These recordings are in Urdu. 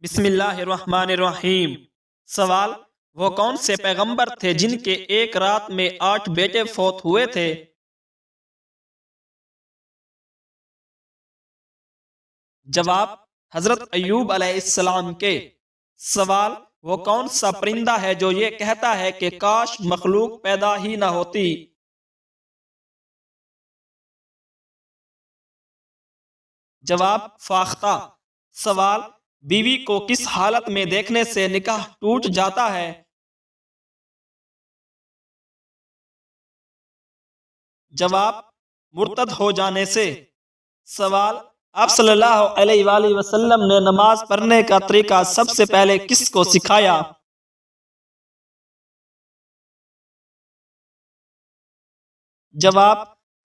بسم اللہ الرحمن الرحیم۔ سوال: وہ کون سے پیغمبر تھے جن کے ایک رات میں 8 بیٹے فوت ہوئے تھے؟ جواب: حضرت ایوب علیہ السلام کے۔ سوال: وہ کون سا پرندہ ہے جو یہ کہتا ہے کہ کاش مخلوق پیدا ہی نہ ہوتی؟ جواب: فاختہ۔ سوال: بیوی کو کس حالت میں دیکھنے سے نکاح ٹوٹ جاتا ہے؟ جواب: مرتد ہو جانے سے۔ سوال: آپ صلی اللہ علیہ وآلہ وسلم نے نماز پڑھنے کا طریقہ سب سے پہلے کس کو سکھایا؟ جواب: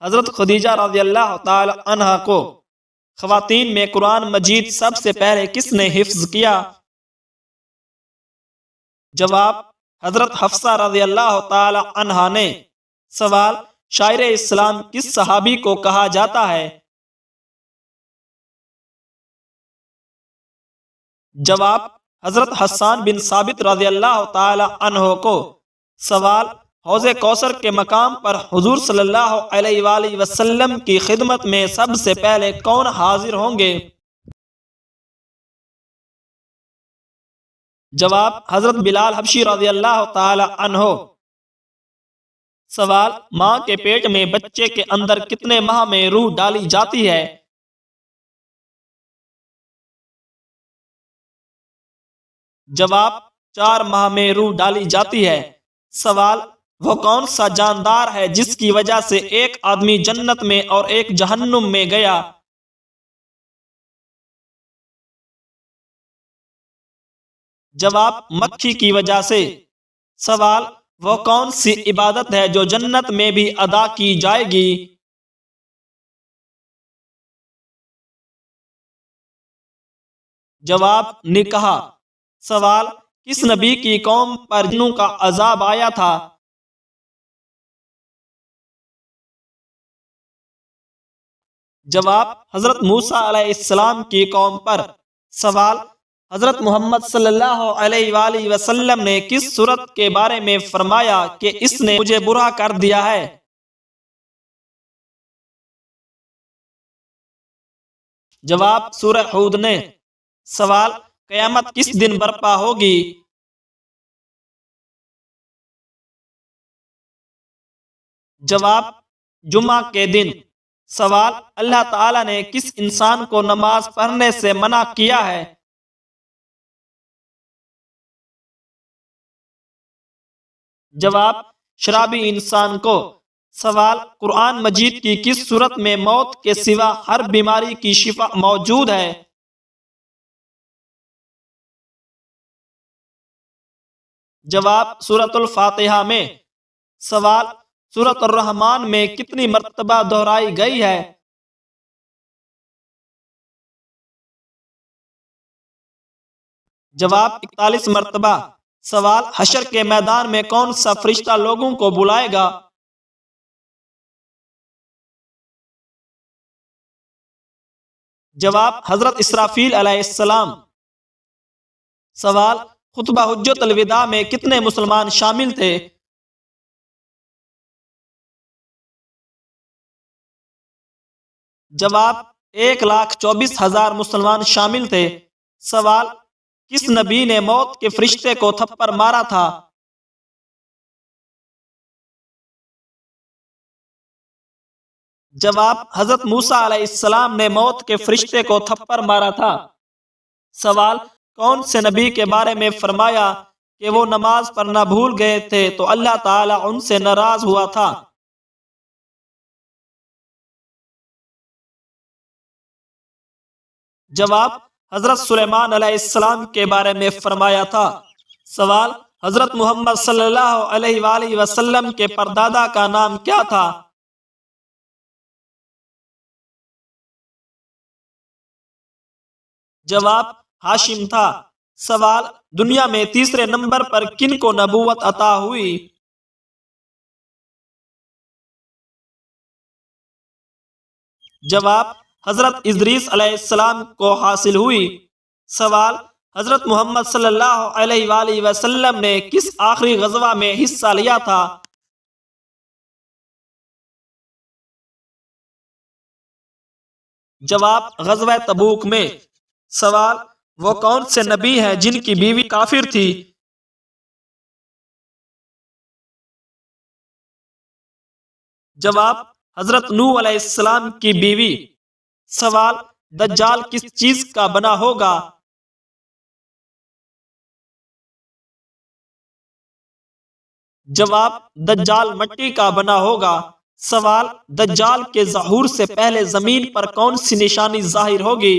حضرت خدیجہ رضی اللہ تعالی عنہا کو۔ خواتین میں قرآن مجید سب سے پہلے کس نے حفظ کیا؟ جواب: حضرت حفصہ رضی اللہ تعالی عنہا نے۔ سوال: شاعر اسلام کس صحابی کو کہا جاتا ہے؟ جواب: حضرت حسان بن ثابت رضی اللہ تعالی عنہ کو۔ سوال: حوض کوثر کے مقام پر حضور صلی اللہ علیہ وآلہ وسلم کی خدمت میں سب سے پہلے کون حاضر ہوں گے؟ جواب: حضرت بلال حبشی رضی اللہ تعالی عنہ۔ سوال: ماں کے پیٹ میں بچے کے اندر کتنے ماہ میں روح ڈالی جاتی ہے؟ جواب: 4 ماہ میں روح ڈالی جاتی ہے۔ سوال: وہ کون سا جاندار ہے جس کی وجہ سے ایک آدمی جنت میں اور ایک جہنم میں گیا؟ جواب: مکھی کی وجہ سے۔ سوال: وہ کون سی عبادت ہے جو جنت میں بھی ادا کی جائے گی؟ جواب: نکاح۔ سوال: کس نبی کی قوم پر جنوں کا عذاب آیا تھا؟ جواب: حضرت موسیٰ علیہ السلام کی قوم پر۔ سوال: حضرت محمد صلی اللہ علیہ وآلہ وسلم نے کس سورت کے بارے میں فرمایا کہ اس نے مجھے برا کر دیا ہے؟ جواب: سورہ ہود نے۔ سوال: قیامت کس دن برپا ہوگی؟ جواب: جمعہ کے دن۔ سوال: اللہ تعالیٰ نے کس انسان کو نماز پڑھنے سے منع کیا ہے؟ جواب: شرابی انسان کو۔ سوال: قرآن مجید کی کس صورت میں موت کے سوا ہر بیماری کی شفا موجود ہے؟ جواب: سورۃ الفاتحہ میں۔ سوال: سورۃ الرحمن میں کتنی مرتبہ دہرائی گئی ہے؟ جواب: 41 مرتبہ۔ سوال: حشر کے میدان میں کون سا فرشتہ لوگوں کو بلائے گا؟ جواب: حضرت اسرافیل علیہ السلام۔ سوال: خطبہ حجۃ الوداع میں کتنے مسلمان شامل تھے؟ جواب: 1,24,000 مسلمان شامل تھے۔ سوال: کس نبی نے موت کے فرشتے کو تھپڑ مارا تھا؟ جواب: حضرت موسیٰ علیہ السلام نے موت کے فرشتے کو تھپڑ مارا تھا۔ سوال: کون سے نبی کے بارے میں فرمایا کہ وہ نماز پڑھنا بھول گئے تھے تو اللہ تعالیٰ ان سے ناراض ہوا تھا؟ جواب: حضرت سلیمان علیہ السلام کے بارے میں فرمایا تھا۔ سوال: حضرت محمد صلی اللہ علیہ وآلہ وسلم کے پردادا کا نام کیا تھا؟ جواب: ہاشم تھا۔ سوال: دنیا میں تیسرے نمبر پر کن کو نبوت عطا ہوئی؟ جواب: حضرت ادریس علیہ السلام کو حاصل ہوئی۔ سوال: حضرت محمد صلی اللہ علیہ وآلہ وسلم نے کس آخری غزوہ میں حصہ لیا تھا؟ جواب غزوہ تبوک میں۔ سوال وہ کون سے نبی ہیں جن کی بیوی کافر تھی؟ جواب حضرت نوح علیہ السلام کی بیوی۔ سوال دجال کس چیز کا بنا ہوگا؟ جواب دجال مٹی کا بنا ہوگا۔ سوال دجال کے ظہور سے پہلے زمین پر کون سی نشانی ظاہر ہوگی؟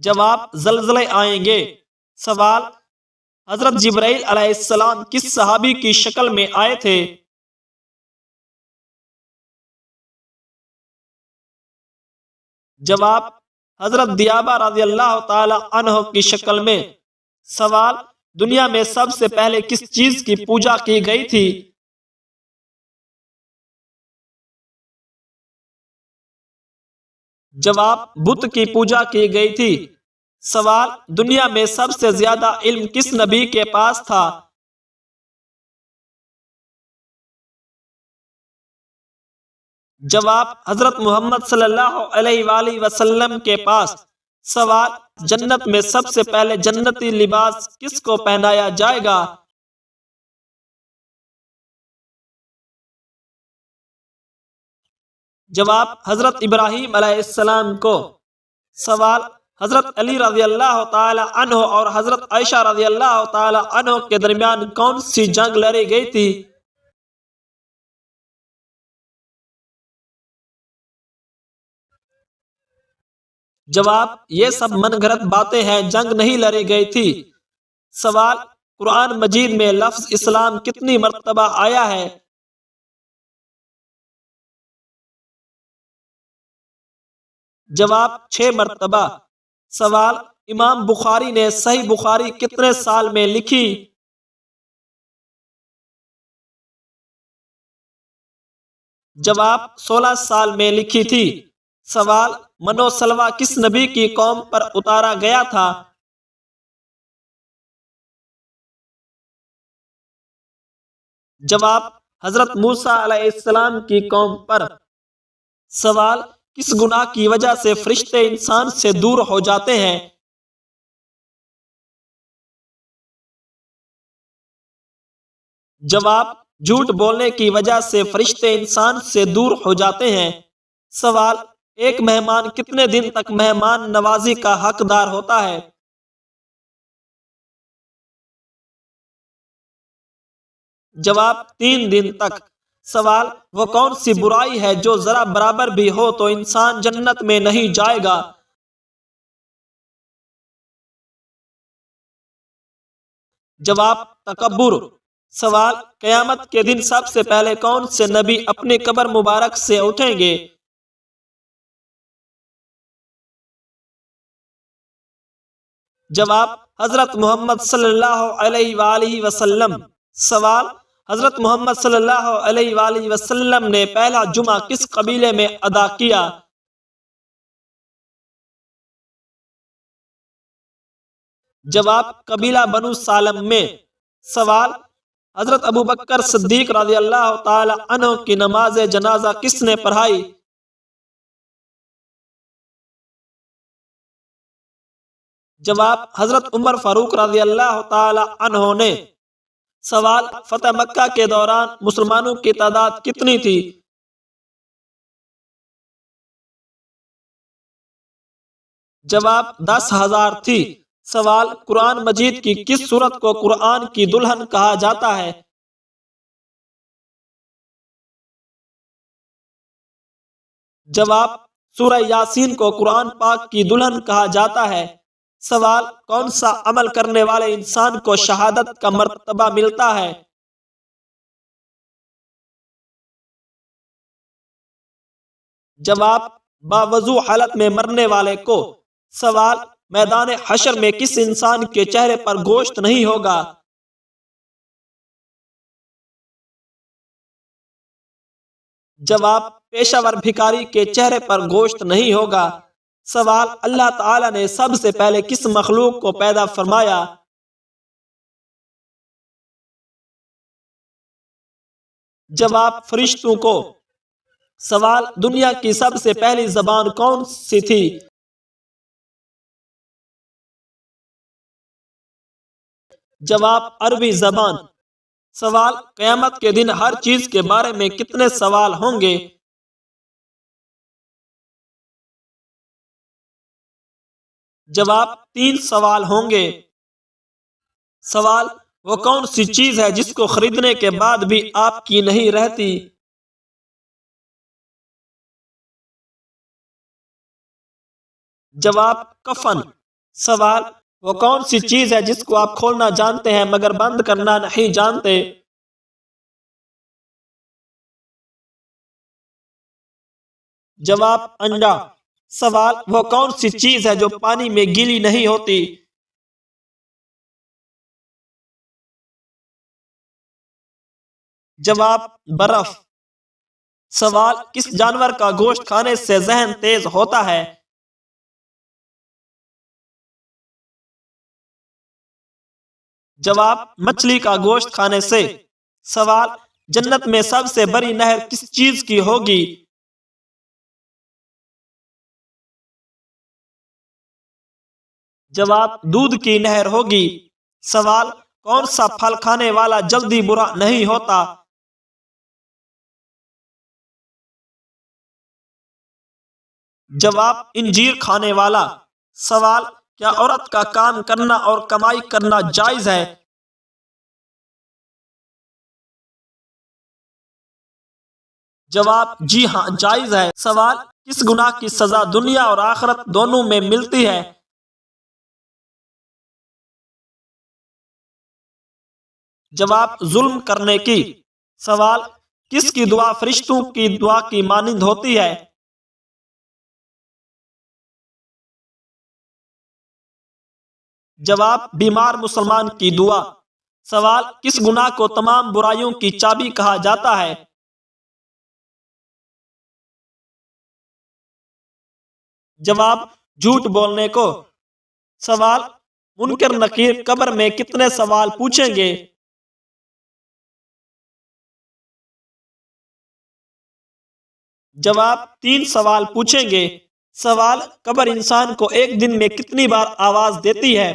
جواب زلزلے آئیں گے۔ سوال حضرت جبرائیل علیہ السلام کس صحابی کی شکل میں آئے تھے؟ جواب حضرت دیابہ رضی اللہ تعالی عنہ کی شکل میں۔ سوال دنیا میں سب سے پہلے کس چیز کی پوجا کی گئی تھی؟ جواب بت کی پوجا کی گئی تھی۔ سوال دنیا میں سب سے زیادہ علم کس نبی کے پاس تھا؟ جواب حضرت محمد صلی اللہ علیہ وآلہ وسلم کے پاس۔ سوال جنت میں سب سے پہلے جنتی لباس کس کو پہنایا جائے گا؟ جواب حضرت ابراہیم علیہ السلام کو۔ سوال حضرت علی رضی اللہ تعالی عنہ اور حضرت عائشہ رضی اللہ تعالی عنہ کے درمیان کون سی جنگ لڑی گئی تھی؟ جواب یہ سب من گھڑت باتیں ہیں، جنگ نہیں لڑی گئی تھی۔ سوال قرآن مجید میں لفظ اسلام کتنی مرتبہ آیا ہے؟ جواب 6 مرتبہ۔ سوال امام بخاری نے صحیح بخاری کتنے سال میں لکھی؟ جواب 16 سال میں لکھی تھی۔ سوال منو سلوہ کس نبی کی قوم پر اتارا گیا تھا؟ جواب حضرت موسیٰ علیہ السلام کی قوم پر۔ سوال کس گناہ کی وجہ سے فرشتے انسان سے دور ہو جاتے ہیں؟ جواب جھوٹ بولنے کی وجہ سے فرشتے انسان سے دور ہو جاتے ہیں۔ سوال ایک مہمان کتنے دن تک مہمان نوازی کا حقدار ہوتا ہے؟ جواب 3 دن تک۔ سوال وہ کون سی برائی ہے جو ذرا برابر بھی ہو تو انسان جنت میں نہیں جائے گا؟ جواب تکبر۔ سوال قیامت کے دن سب سے پہلے کون سے نبی اپنی قبر مبارک سے اٹھیں گے؟ جواب حضرت محمد صلی اللہ علیہ وآلہ وسلم۔ سوال حضرت محمد صلی اللہ علیہ وآلہ وسلم نے پہلا جمعہ کس قبیلے میں ادا کیا؟ جواب قبیلہ بنو سالم میں۔ سوال حضرت ابو بکر صدیق رضی اللہ تعالی عنہ کی نماز جنازہ کس نے پڑھائی؟ جواب حضرت عمر فاروق رضی اللہ تعالی عنہ نے۔ سوال فتح مکہ کے دوران مسلمانوں کی تعداد کتنی تھی؟ جواب 10,000 تھی۔ سوال قرآن مجید کی کس سورت کو قرآن کی دلہن کہا جاتا ہے؟ جواب سورہ یاسین کو قرآن پاک کی دلہن کہا جاتا ہے۔ سوال کون سا عمل کرنے والے انسان کو شہادت کا مرتبہ ملتا ہے؟ جواب باوضو حالت میں مرنے والے کو۔ سوال میدان حشر میں کس انسان کے چہرے پر گوشت نہیں ہوگا؟ جواب پیشہ ور بھکاری کے چہرے پر گوشت نہیں ہوگا۔ سوال: اللہ تعالیٰ نے سب سے پہلے کس مخلوق کو پیدا فرمایا؟ جواب: فرشتوں کو۔ سوال: دنیا کی سب سے پہلی زبان کون سی تھی؟ جواب: عربی زبان۔ سوال: قیامت کے دن ہر چیز کے بارے میں کتنے سوال ہوں گے؟ جواب: 3 سوال ہوں گے۔ سوال: وہ کون سی چیز ہے جس کو خریدنے کے بعد بھی آپ کی نہیں رہتی؟ جواب: کفن۔ سوال: وہ کون سی چیز ہے جس کو آپ کھولنا جانتے ہیں مگر بند کرنا نہیں جانتے؟ جواب: انڈا۔ سوال: وہ کون سی چیز ہے جو پانی میں گیلی نہیں ہوتی؟ جواب: برف۔ سوال: کس جانور کا گوشت کھانے سے ذہن تیز ہوتا ہے؟ جواب: مچھلی کا گوشت کھانے سے۔ سوال: جنت میں سب سے بڑی نہر کس چیز کی ہوگی؟ جواب: دودھ کی نہر ہوگی۔ سوال: کون سا پھل کھانے والا جلدی برا نہیں ہوتا؟ جواب: انجیر کھانے والا۔ سوال: کیا عورت کا کام کرنا اور کمائی کرنا جائز ہے؟ جواب: جی ہاں، جائز ہے۔ سوال: کس گناہ کی سزا دنیا اور آخرت دونوں میں ملتی ہے؟ جواب: ظلم کرنے کی۔ سوال: کس کی دعا فرشتوں کی دعا کی مانند ہوتی ہے؟ جواب: بیمار مسلمان کی دعا۔ سوال: کس گناہ کو تمام برائیوں کی چابی کہا جاتا ہے؟ جواب: جھوٹ بولنے کو۔ سوال: منکر نکیر قبر میں کتنے سوال پوچھیں گے؟ جواب: 3 سوال پوچھیں گے۔ سوال: قبر انسان کو ایک دن میں کتنی بار آواز دیتی ہے؟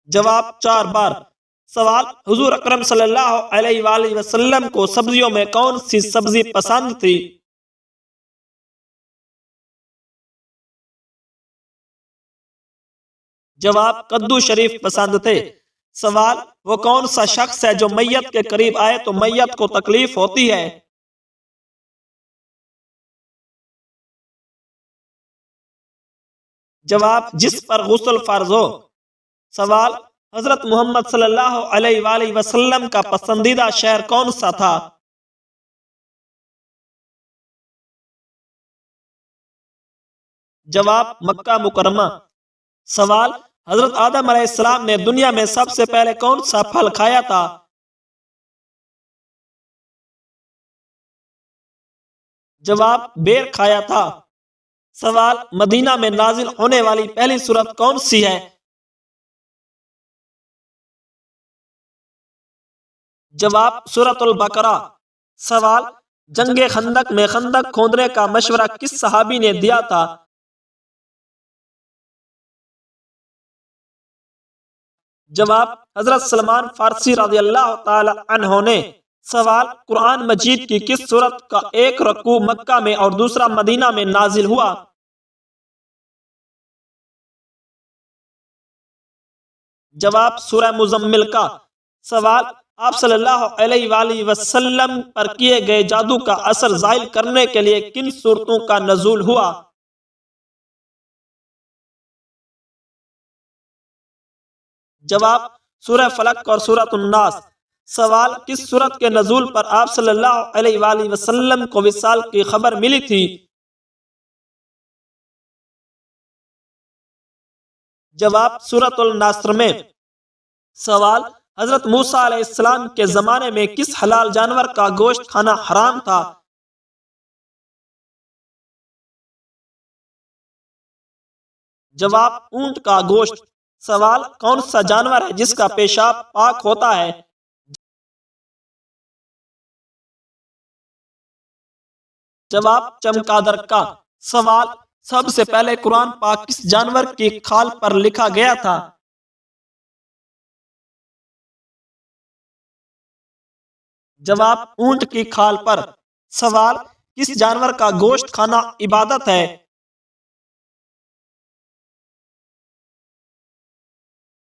جواب: 4 بار۔ سوال: حضور اکرم صلی اللہ علیہ وآلہ وسلم کو سبزیوں میں کون سی سبزی پسند تھی؟ جواب: کدو شریف پسند تھے۔ سوال: وہ کون سا شخص ہے جو میت کے قریب آئے تو میت کو تکلیف ہوتی ہے؟ جواب: جس پر غسل فرض ہو۔ سوال: حضرت محمد صلی اللہ علیہ وآلہ وسلم کا پسندیدہ شہر کون سا تھا؟ جواب: مکہ مکرمہ۔ سوال: حضرت آدم علیہ السلام نے دنیا میں سب سے پہلے کون سا پھل کھایا تھا؟ جواب: بیر کھایا تھا۔ سوال: مدینہ میں نازل ہونے والی پہلی سورت کون سی ہے؟ جواب: سورۃ البقرہ۔ سوال: جنگ خندق میں خندق کھودنے کا مشورہ کس صحابی نے دیا تھا؟ جواب: حضرت سلمان فارسی رضی اللہ تعالی عنہ نے۔ سوال: قرآن مجید کی کس سورت کا ایک رکوع مکہ میں اور دوسرا مدینہ میں نازل ہوا؟ جواب: سورہ مزمل کا۔ سوال: آپ صلی اللہ علیہ وآلہ وسلم پر کیے گئے جادو کا اثر زائل کرنے کے لیے کن سورتوں کا نزول ہوا؟ جواب: سورہ فلق اور سورۃ الناس۔ سوال: کس سورت کے نزول پر آپ صلی اللہ علیہ وآلہ وسلم کو وصال کی خبر ملی تھی؟ جواب: سورۃ النصر میں۔ سوال: حضرت موسیٰ علیہ السلام کے زمانے میں کس حلال جانور کا گوشت کھانا حرام تھا؟ جواب اونٹ کا گوشت۔ سوال کون سا جانور ہے جس کا پیشاب پاک ہوتا ہے؟ جواب چمگادڑ کا۔ سوال سب سے پہلے قرآن پاک کس جانور کی کھال پر لکھا گیا تھا؟ جواب اونٹ کی کھال پر۔ سوال کس جانور کا گوشت کھانا عبادت ہے؟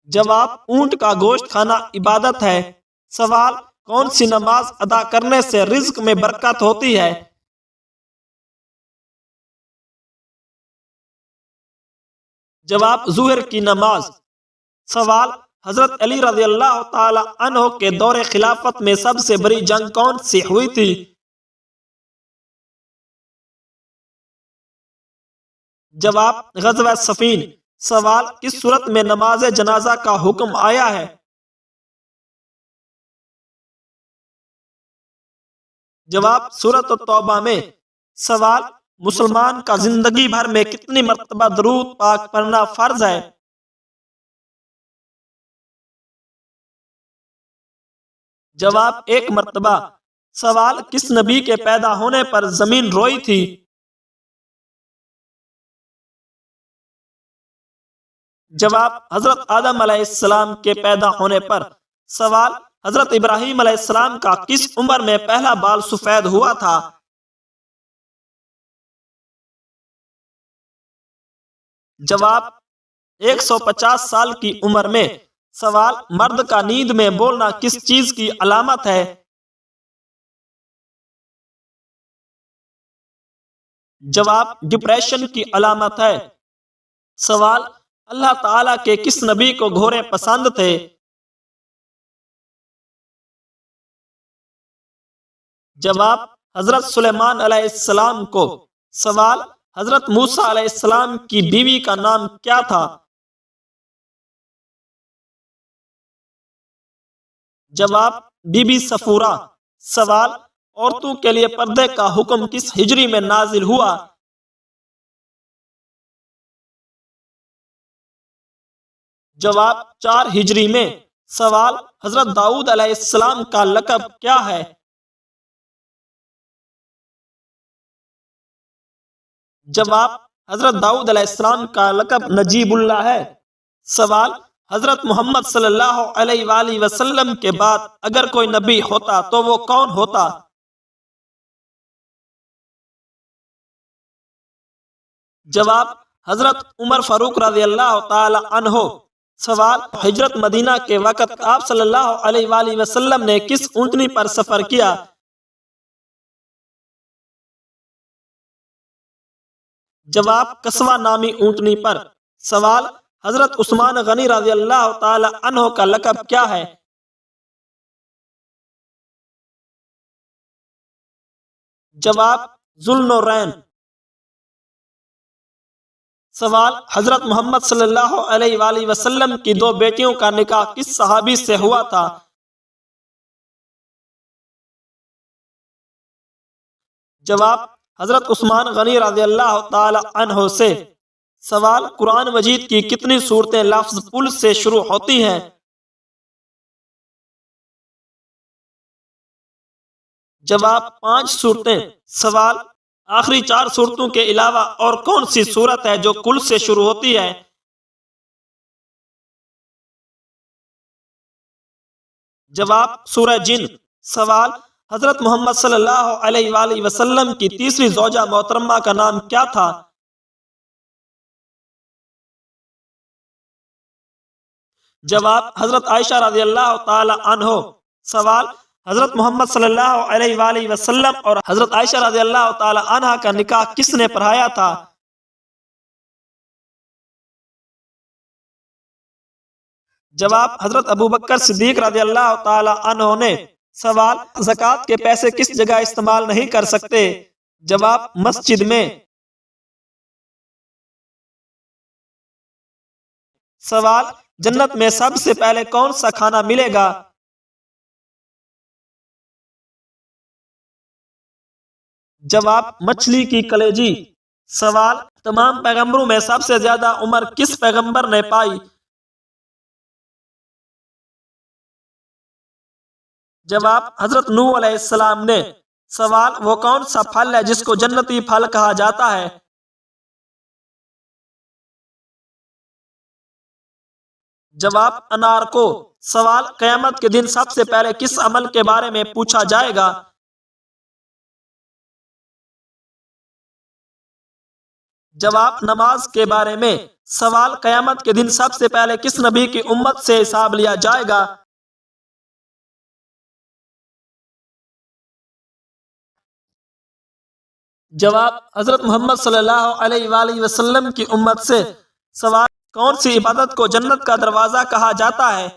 جواب اونٹ کا گوشت کھانا عبادت ہے۔ سوال کون سی نماز ادا کرنے سے رزق میں برکت ہوتی ہے؟ جواب ظہر کی نماز۔ سوال حضرت علی رضی اللہ تعالی عنہ کے دور خلافت میں سب سے بڑی جنگ کون سی ہوئی تھی؟ جواب غزوہ صفین۔ سوال کس صورت میں نماز جنازہ کا حکم آیا ہے؟ جواب سورۃ التوبہ میں۔ سوال مسلمان کا زندگی بھر میں کتنی مرتبہ درود پاک پڑھنا فرض ہے؟ جواب ایک مرتبہ۔ سوال کس نبی کے پیدا ہونے پر زمین روئی تھی؟ جواب حضرت آدم علیہ السلام کے پیدا ہونے پر۔ سوال حضرت ابراہیم علیہ السلام کا کس عمر میں پہلا بال سفید ہوا تھا؟ جواب 150 سال کی عمر میں۔ سوال مرد کا نیند میں بولنا کس چیز کی علامت ہے؟ جواب ڈپریشن کی علامت ہے۔ سوال اللہ تعالیٰ کے کس نبی کو گھوڑے پسند تھے؟ جواب حضرت سلیمان علیہ السلام کو۔ سوال حضرت موسیٰ علیہ السلام کی بیوی کا نام کیا تھا؟ جواب بی بی صفورہ۔ سوال عورتوں کے لیے پردے کا حکم کس ہجری میں نازل ہوا؟ جواب 4 ہجری میں۔ سوال حضرت داؤد علیہ السلام کا لقب کیا ہے؟ جواب حضرت داؤد علیہ السلام کا لقب نجیب اللہ ہے۔ سوال حضرت محمد صلی اللہ علیہ وآلہ وسلم کے بعد اگر کوئی نبی ہوتا تو وہ کون ہوتا؟ جواب حضرت عمر فاروق رضی اللہ تعالی عنہ۔ سوال ہجرت مدینہ کے وقت آپ صلی اللہ علیہ وآلہ وسلم نے کس اونٹنی پر سفر کیا؟ جواب قصوہ نامی اونٹنی پر۔ سوال حضرت عثمان غنی رضی اللہ تعالی عنہ کا لقب کیا ہے؟ جواب ذو النورین۔ سوال حضرت محمد صلی اللہ علیہ وآلہ وسلم کی 2 بیٹیوں کا نکاح کس صحابی سے ہوا تھا؟ جواب حضرت عثمان غنی رضی اللہ تعالی عنہ سے۔ سوال قرآن مجید کی کتنی سورتیں لفظ قل سے شروع ہوتی ہیں؟ جواب 5 سورتیں۔ سوال آخری 4 سورتوں کے علاوہ اور کون سی سورت ہے جو قل سے شروع ہوتی ہے؟ جواب سورہ جن۔ سوال حضرت محمد صلی اللہ علیہ وآلہ وسلم کی تیسری زوجہ محترمہ کا نام کیا تھا؟ جواب حضرت عائشہ رضی اللہ تعالی عنہ۔ سوال حضرت محمد صلی اللہ علیہ وآلہ وسلم اور حضرت عائشہ رضی اللہ تعالی عنہ کا نکاح کس نے پڑھایا تھا؟ جواب حضرت ابوبکر صدیق رضی اللہ تعالی عنہ نے۔ سوال زکوٰۃ کے پیسے کس جگہ استعمال نہیں کر سکتے؟ جواب مسجد میں۔ سوال جنت میں سب سے پہلے کون سا کھانا ملے گا؟ جواب مچھلی کی کلیجی۔ سوال تمام پیغمبروں میں سب سے زیادہ عمر کس پیغمبر نے پائی؟ جواب حضرت نوح علیہ السلام نے۔ سوال وہ کون سا پھل ہے جس کو جنتی پھل کہا جاتا ہے؟ جواب انار کو۔ سوال قیامت کے دن سب سے پہلے کس عمل کے بارے میں پوچھا جائے گا؟ جواب نماز کے بارے میں۔ سوال قیامت کے دن سب سے پہلے کس نبی کی امت سے حساب لیا جائے گا؟ جواب حضرت محمد صلی اللہ علیہ وآلہ وسلم کی امت سے۔ سوال کون سی عبادت کو جنت کا دروازہ کہا جاتا ہے؟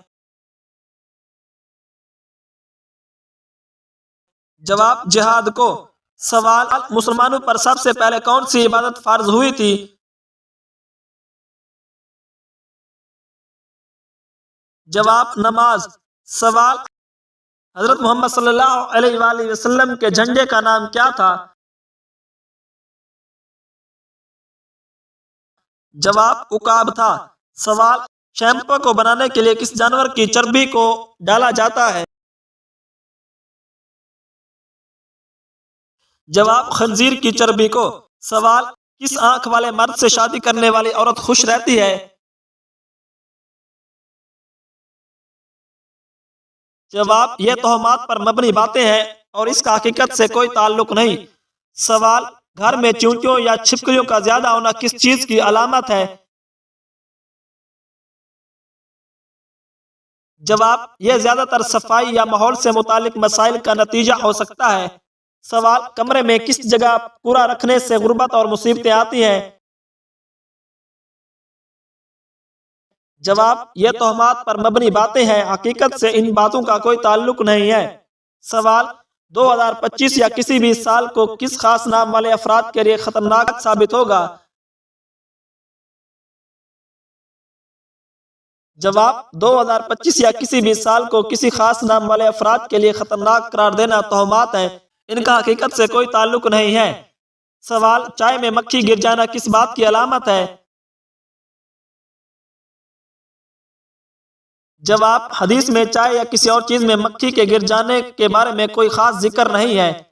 جواب جہاد کو۔ سوال مسلمانوں پر سب سے پہلے کون سی عبادت فرض ہوئی تھی؟ جواب نماز۔ سوال حضرت محمد صلی اللہ علیہ وآلہ وسلم کے جھنڈے کا نام کیا تھا؟ جواب عقاب تھا۔ سوال شیمپو کو بنانے کے لیے کس جانور کی چربی کو ڈالا جاتا ہے؟ جواب خنزیر کی چربی کو۔ سوال کس آنکھ والے مرد سے شادی کرنے والی عورت خوش رہتی ہے؟ جواب یہ توہمات پر مبنی باتیں ہیں اور اس کا حقیقت سے کوئی تعلق نہیں۔ سوال گھر میں چونٹیوں یا چھپکلیوں کا زیادہ ہونا کس چیز کی علامت ہے؟ جواب یہ زیادہ تر صفائی یا ماحول سے متعلق مسائل کا نتیجہ ہو سکتا ہے۔ سوال کمرے میں کس جگہ کوڑا رکھنے سے غربت اور مصیبتیں آتی ہیں؟ جواب یہ توہمات پر مبنی باتیں ہیں، حقیقت سے ان باتوں کا کوئی تعلق نہیں ہے۔ سوال 2025 یا کسی بھی سال کو کس خاص نام والے افراد کے لیے خطرناک ثابت ہوگا؟ جواب 2025 یا کسی بھی سال کو کسی خاص نام والے افراد کے لیے خطرناک قرار دینا توہمات ہے، ان کا حقیقت سے کوئی تعلق نہیں ہے۔ سوال چائے میں مکھی گر جانا کس بات کی علامت ہے؟ جواب حدیث میں چائے یا کسی اور چیز میں مکھی کے گر جانے کے بارے میں کوئی خاص ذکر نہیں ہے۔